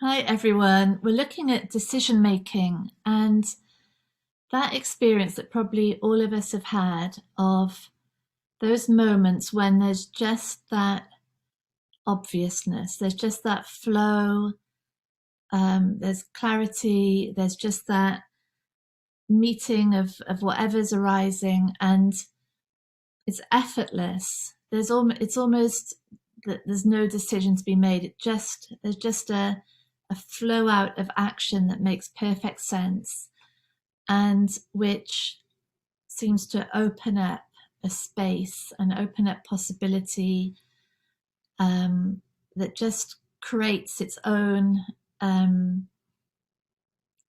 Hi everyone. We're looking at decision making and that experience that probably all of us have had of those moments when there's just that obviousness, there's just that flow, there's clarity, there's just that meeting of whatever's arising and it's effortless. It's almost that there's no decision to be made. There's just a flow out of action that makes perfect sense and which seems to open up a space and open up possibility that just creates its own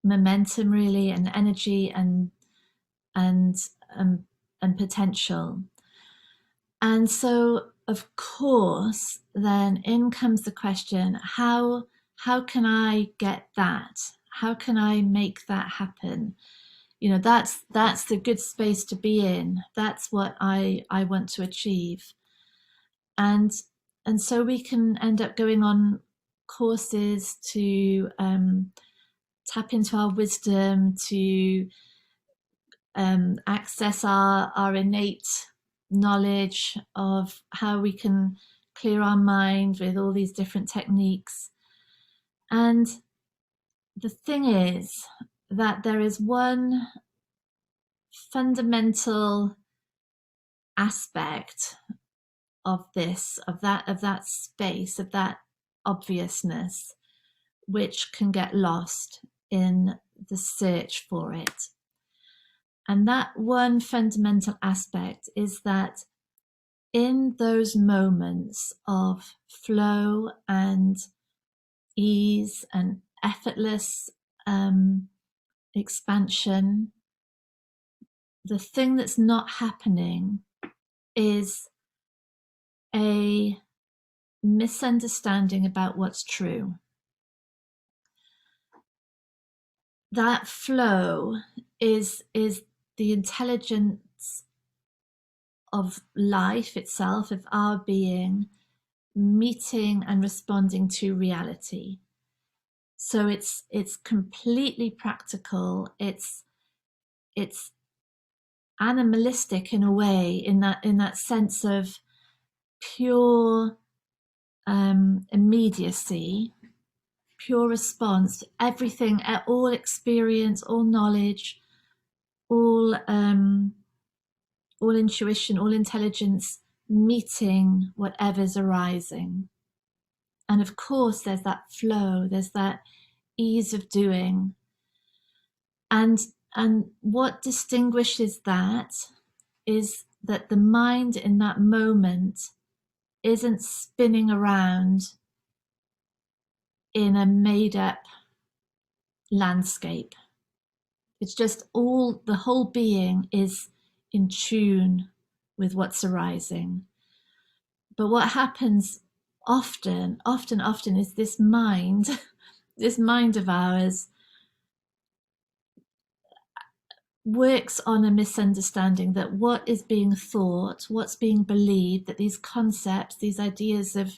momentum really and energy and um, and potential. And so of course then in comes the question, how can I get that? How can I make that happen? That's the good space to be in. That's what I want to achieve. And and so we can end up going on courses to tap into our wisdom, to access our innate knowledge of how we can clear our mind with all these different techniques. And the thing is that there is one fundamental aspect of this, of that space, of that obviousness, which can get lost in the search for it. And that one fundamental aspect is that in those moments of flow and ease and effortless expansion, the thing that's not happening is a misunderstanding about what's true. That flow is the intelligence of life itself, of our being, meeting and responding to reality. So it's completely practical. It's animalistic in a way, in that sense of pure immediacy, pure response, everything, all experience, all knowledge, all intuition, all intelligence, meeting whatever's arising. And of course, there's that flow, there's that ease of doing. And what distinguishes that is that the mind in that moment isn't spinning around in a made up landscape. It's just the whole being is in tune with what's arising. But what happens often is this mind, this mind of ours works on a misunderstanding that what is being thought, what's being believed, that these concepts, these ideas of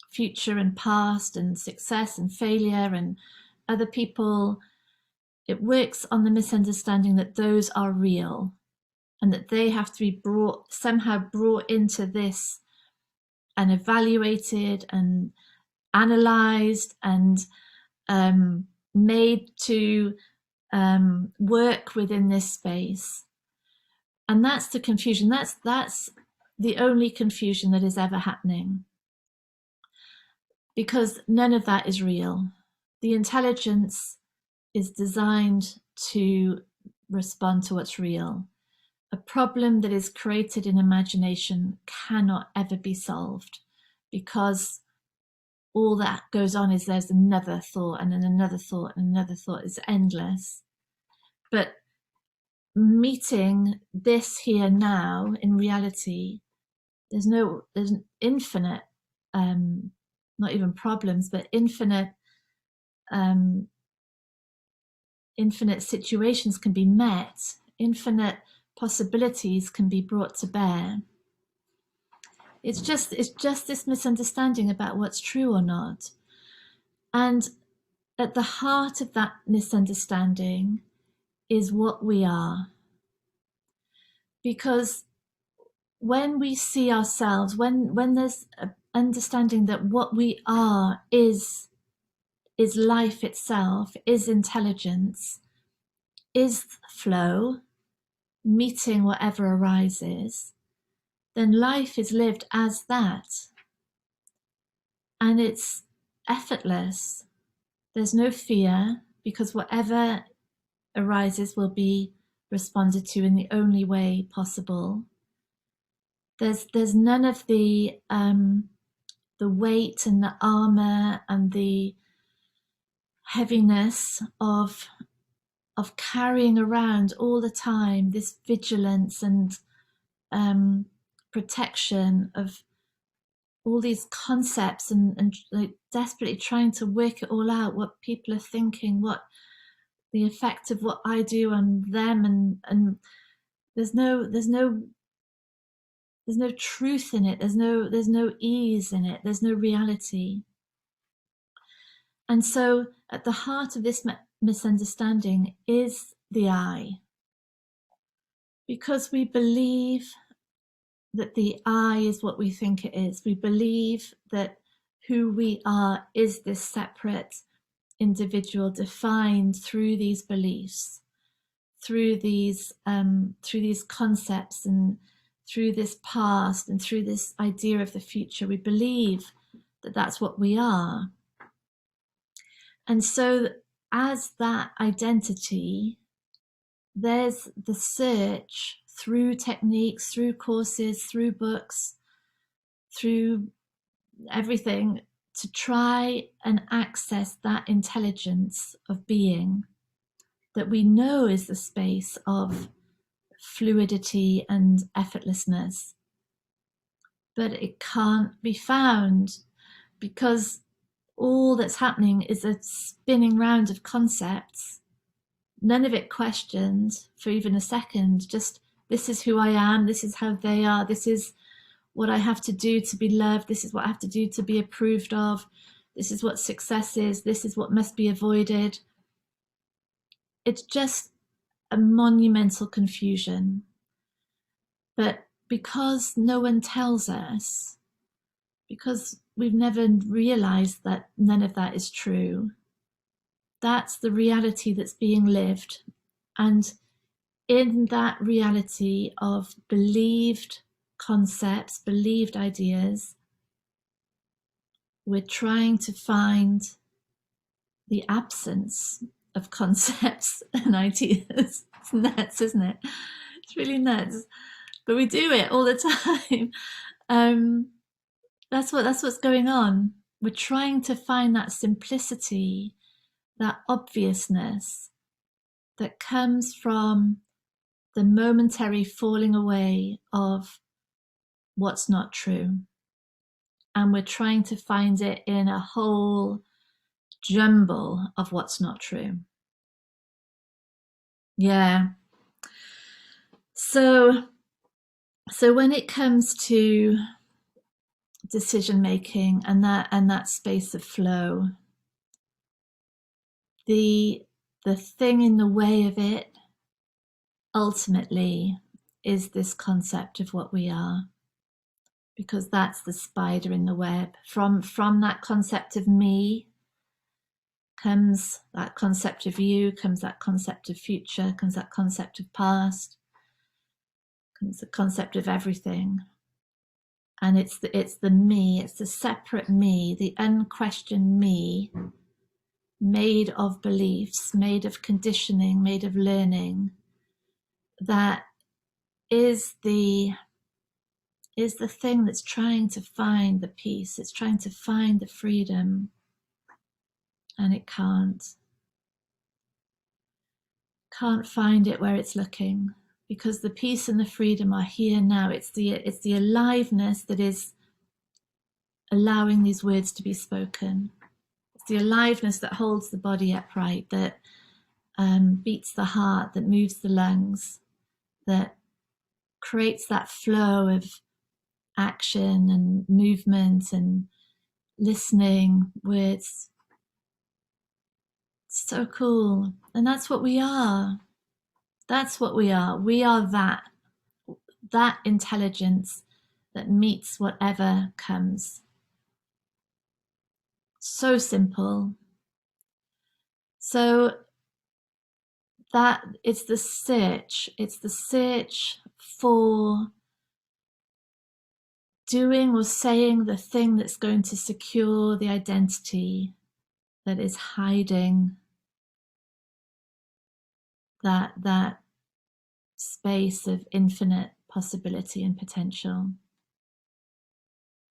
future and past and success and failure and other people, it works on the misunderstanding that those are real and that they have to be somehow brought into this and evaluated and analyzed and made to work within this space. And that's the confusion. That's the only confusion that is ever happening, because none of that is real. The intelligence is designed to respond to what's real. A problem that is created in imagination cannot ever be solved, because all that goes on is there's another thought and then another thought and another thought. It's endless. But meeting this here now in reality, there's an infinite, not even problems, but infinite situations can be met, infinite possibilities can be brought to bear. It's just this misunderstanding about what's true or not. And at the heart of that misunderstanding is what we are. Because when we see ourselves, when there's an understanding that what we are is life itself, is intelligence, is flow, meeting whatever arises, then life is lived as that. And it's effortless. There's no fear, because whatever arises will be responded to in the only way possible. There's none of the weight and the armor and the heaviness of carrying around all the time this vigilance and protection of all these concepts and like desperately trying to work it all out, what people are thinking, what the effect of what I do on them, and there's no truth in it, there's no ease in it, there's no reality. And so at the heart of this misunderstanding is the I, because we believe that the I is what we think it is. We believe that who we are is this separate individual defined through these beliefs, through these concepts, and through this past, and through this idea of the future. We believe that that's what we are. And so as that identity, there's the search through techniques, through courses, through books, through everything, to try and access that intelligence of being that we know is the space of fluidity and effortlessness. But it can't be found, because all that's happening is a spinning round of concepts, none of it questioned for even a second. Just, this is who I am, this is how they are, this is what I have to do to be loved, this is what I have to do to be approved of, this is what success is, this is what must be avoided. It's just a monumental confusion. But because no one tells us, because we've never realized that none of that is true, that's the reality that's being lived. And in that reality of believed concepts, believed ideas, we're trying to find the absence of concepts and ideas. It's nuts, isn't it? It's really nuts. But we do it all the time. That's what's going on. We're trying to find that simplicity, that obviousness that comes from the momentary falling away of what's not true. And we're trying to find it in a whole jumble of what's not true. Yeah. So when it comes to decision making and that space of flow, the thing in the way of it ultimately is this concept of what we are, because that's the spider in the web. From that concept of me comes that concept of you, comes that concept of future, comes that concept of past, comes the concept of everything. And it's the me, it's the separate me, the unquestioned me, made of beliefs, made of conditioning, made of learning, that is the thing that's trying to find the peace, it's trying to find the freedom, and it can't find it where it's looking, because the peace and the freedom are here now. It's the aliveness that is allowing these words to be spoken. It's the aliveness that holds the body upright, that beats the heart, that moves the lungs, that creates that flow of action and movement and listening, words. So cool. And that's what we are. That's what we are. We are that intelligence that meets whatever comes. So simple. So that it's the search for doing or saying the thing that's going to secure the identity that is hiding that space of infinite possibility and potential.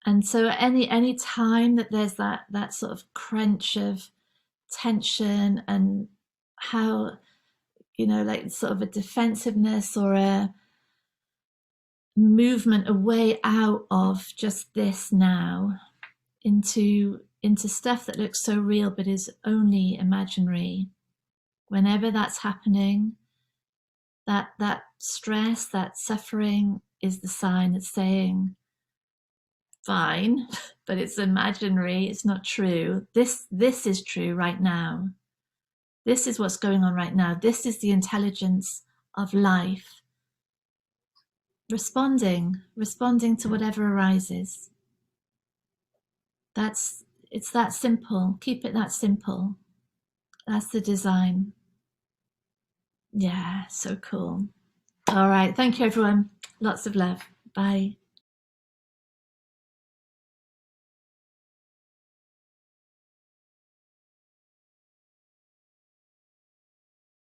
And so any time that there's that sort of crunch of tension and how, like sort of a defensiveness or a movement away out of just this now into stuff that looks so real but is only imaginary. Whenever that's happening, that stress, that suffering is the sign that's saying, fine, but it's imaginary, it's not true. This is true right now. This is what's going on right now. This is the intelligence of life responding to whatever arises. It's that simple. Keep it that simple. That's the design. Yeah, so cool. All right. Thank you, everyone. Lots of love. Bye.